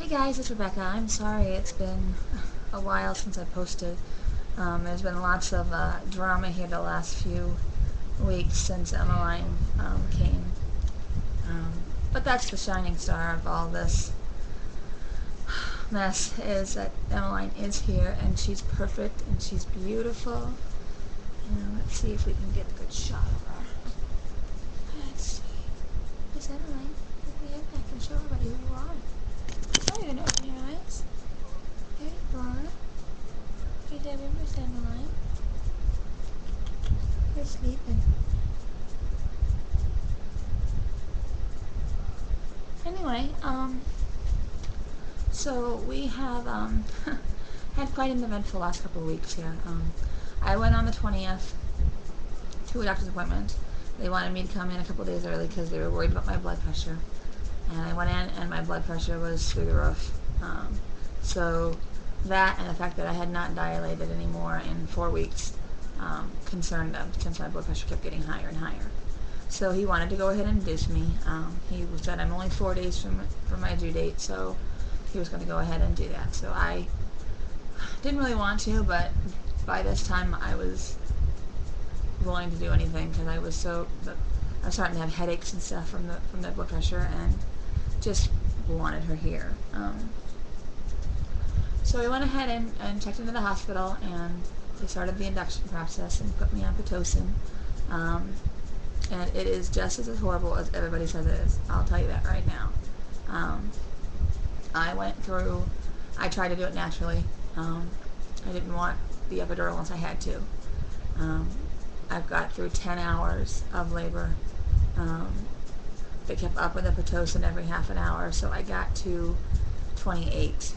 guys, it's Rebecca. I'm sorry it's been a while since I posted. There's been lots of drama here the last few weeks since Emmaline came. But that's the shining star of all this mess, is that Emmaline is here and she's perfect and she's beautiful. And let's see if we can get a good shot of her. Let's see. Miss Emmaline, let me up back and show everybody who you are. Oh, you're gonna open your eyes. There you are. Hey, Debbie, Miss Emmaline. You're sleeping. Anyway, so we have had quite an eventful last couple of weeks here. I went on the 20th to a doctor's appointment. They wanted me to come in a couple of days early because they were worried about my blood pressure. And I went in and my blood pressure was through the roof. So that and the fact that I had not dilated anymore in 4 weeks concerned them, since my blood pressure kept getting higher and higher. So he wanted to go ahead and induce me. He said I'm only 4 days from my due date, so he was going to go ahead and do that. So I didn't really want to, but by this time I was willing to do anything because I was starting to have headaches and stuff from the blood pressure and just wanted her here. So we went ahead and checked into the hospital, and they started the induction process and put me on Pitocin. And it is just as horrible as everybody says it is. I'll tell you that right now. I tried to do it naturally. I didn't want the epidural unless I had to. I've got through 10 hours of labor. They kept up with the Pitocin every half an hour, so I got to 28,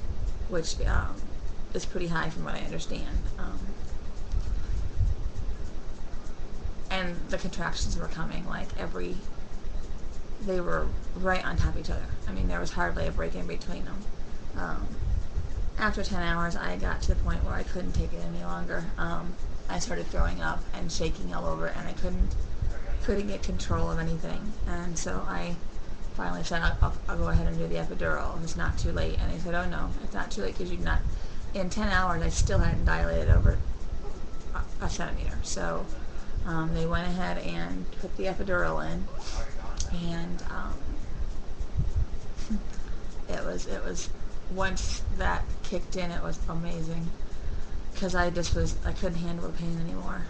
which is pretty high from what I understand. And the contractions were coming they were right on top of each other. I mean, there was hardly a break in between them. After 10 hours, I got to the point where I couldn't take it any longer. I started throwing up and shaking all over, and I couldn't get control of anything. And so I finally said, I'll go ahead and do the epidural. It's not too late. And they said, oh no, it's not too late because in 10 hours I still hadn't dilated over a centimeter. So they went ahead and put the epidural in, and it was once that kicked in, it was amazing because I couldn't handle the pain anymore.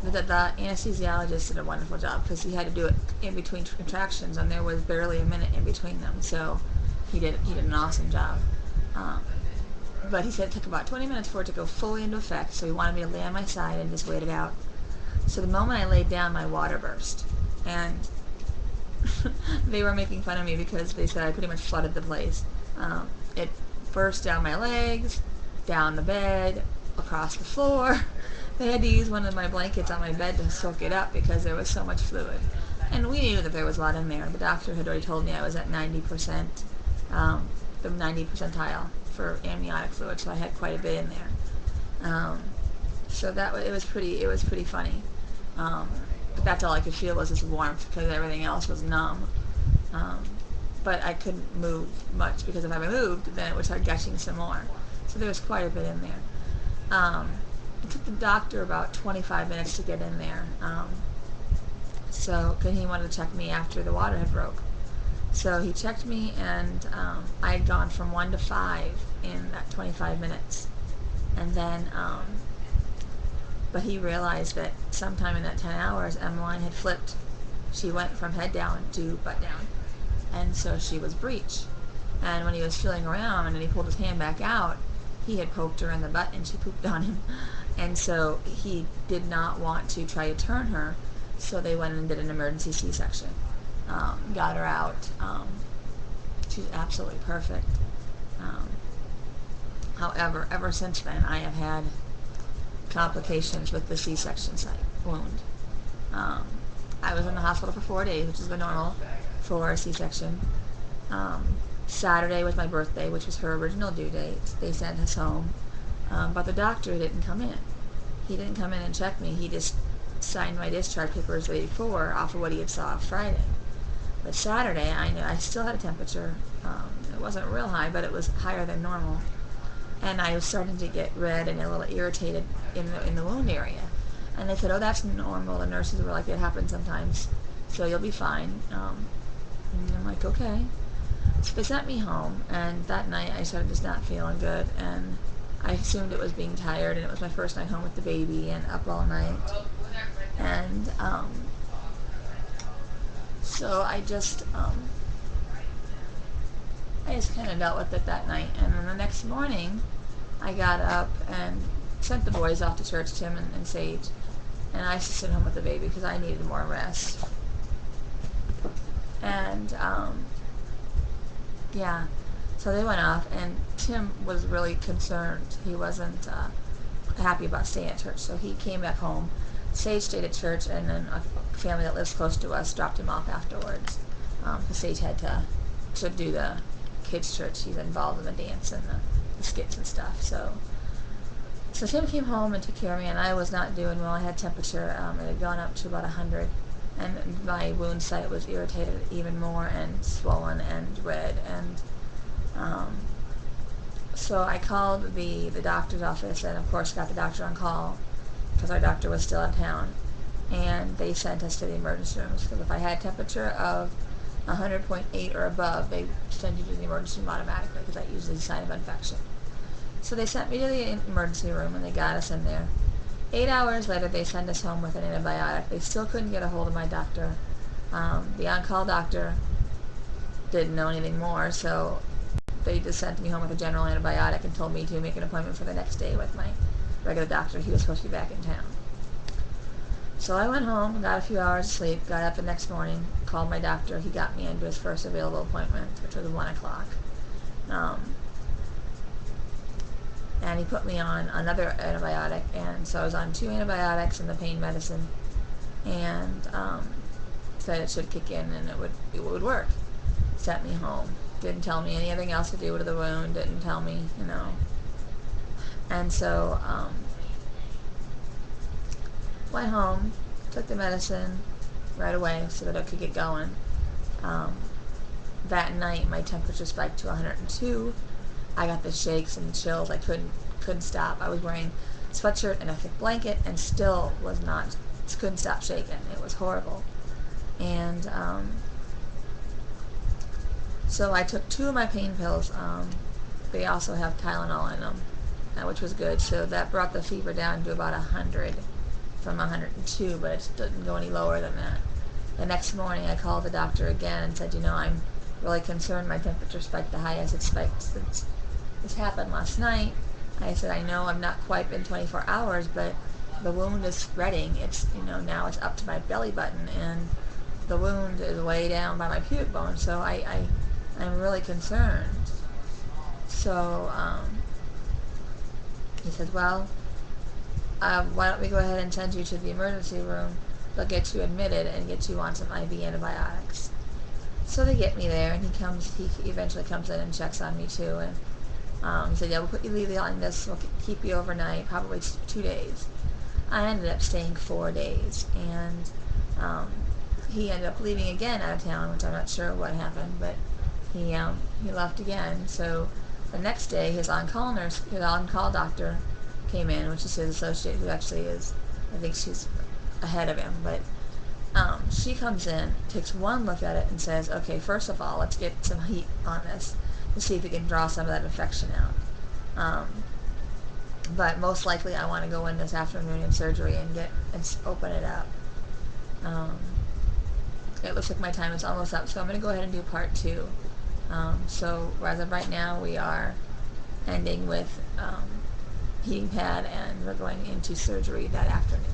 The anesthesiologist did a wonderful job because he had to do it in between contractions, and there was barely a minute in between them. So he did an awesome job. But he said it took about 20 minutes for it to go fully into effect, so he wanted me to lay on my side and just wait it out. So the moment I laid down, my water burst. And they were making fun of me because they said I pretty much flooded the place. It burst down my legs, down the bed, across the floor. They had to use one of my blankets on my bed to soak it up because there was so much fluid. And we knew that there was a lot in there. The doctor had already told me I was at 90%, the 90 percentile for amniotic fluid, so I had quite a bit in there. So it was pretty funny. But that's all I could feel was this warmth because everything else was numb. But I couldn't move much because if I moved, then it would start gushing some more. So there was quite a bit in there. It took the doctor about 25 minutes to get in there. Because he wanted to check me after the water had broke. So he checked me, and I had gone from 1 to 5 in that 25 minutes. And then, but he realized that sometime in that 10 hours, Emmaline had flipped. She went from head down to butt down. And so she was breech. And when he was feeling around and he pulled his hand back out, he had poked her in the butt and she pooped on him. And so he did not want to try to turn her, so they went and did an emergency C-section. Got her out. She's absolutely perfect. However, ever since then, I have had complications with the C-section site wound. I was in the hospital for 4 days, which is the normal for a C-section. Saturday was my birthday, which was her original due date. They sent us home. But the doctor didn't come in. He didn't come in and check me. He just signed my discharge papers the day before off of what he had saw Friday. But Saturday, I knew I still had a temperature. It wasn't real high, but it was higher than normal. And I was starting to get red and a little irritated in the wound area. And they said, oh, that's normal. The nurses were like, it happens sometimes, so you'll be fine. And I'm like, okay. So they sent me home, and that night I started just not feeling good, and I assumed it was being tired, and it was my first night home with the baby and up all night. And so I just kind of dealt with it that night. And then the next morning, I got up and sent the boys off to church, Tim and Sage, and I sit home with the baby because I needed more rest. And yeah, so they went off, and Tim was really concerned. He wasn't happy about staying at church, so he came back home. Sage stayed at church, and then a family that lives close to us dropped him off afterwards. Because Sage had to do the kids' church. He's involved in the dance and the skits and stuff. So Tim came home and took care of me, and I was not doing well. I had temperature. It had gone up to about 100, and my wound site was irritated even more and swollen and red. And so I called the doctor's office, and of course got the doctor on call because our doctor was still in town. And they sent us to the emergency rooms because if I had temperature of 100.8 or above, they send you to the emergency room automatically because that usually is a sign of infection. So they sent me to the emergency room, and they got us in there. 8 hours later, they sent us home with an antibiotic. They still couldn't get a hold of my doctor. The on-call doctor didn't know anything more, so they just sent me home with a general antibiotic and told me to make an appointment for the next day with my regular doctor. He was supposed to be back in town. So I went home, got a few hours of sleep, got up the next morning, called my doctor. He got me into his first available appointment, which was 1 o'clock. And he put me on another antibiotic, and so I was on 2 antibiotics and the pain medicine, and said it should kick in and it would work. Sent me home. Didn't tell me anything else to do with the wound, didn't tell me, And so went home, took the medicine right away so that I could get going. That night my temperature spiked to 102. I got the shakes and the chills. I couldn't stop. I was wearing a sweatshirt and a thick blanket and still couldn't stop shaking. It was horrible. And so I took 2 of my pain pills. They also have Tylenol in them, which was good. So that brought the fever down to about 100 from 102, but it didn't go any lower than that. The next morning I called the doctor again and said, I'm really concerned my temperature spiked the highest it's spiked since this happened last night. I said, I know I've not quite been 24 hours, but the wound is spreading. It's, now it's up to my belly button, and the wound is way down by my pubic bone, so I'm really concerned. So he said, well, why don't we go ahead and send you to the emergency room? They'll get you admitted and get you on some IV antibiotics. So they get me there, and he eventually comes in and checks on me too, and he said, yeah, we'll leave you on this, we'll keep you overnight, probably 2 days. I ended up staying 4 days, and he ended up leaving again out of town, which I'm not sure what happened, but he left again. So the next day, his on-call doctor came in, which is his associate, who actually is, I think she's ahead of him, but she comes in, takes one look at it, and says, okay, first of all, let's get some heat on this to see if we can draw some of that infection out. But most likely I want to go in this afternoon in surgery and open it up. It looks like my time is almost up, so I'm going to go ahead and do part 2. So as of right now, we are ending with heating pad, and we're going into surgery that afternoon.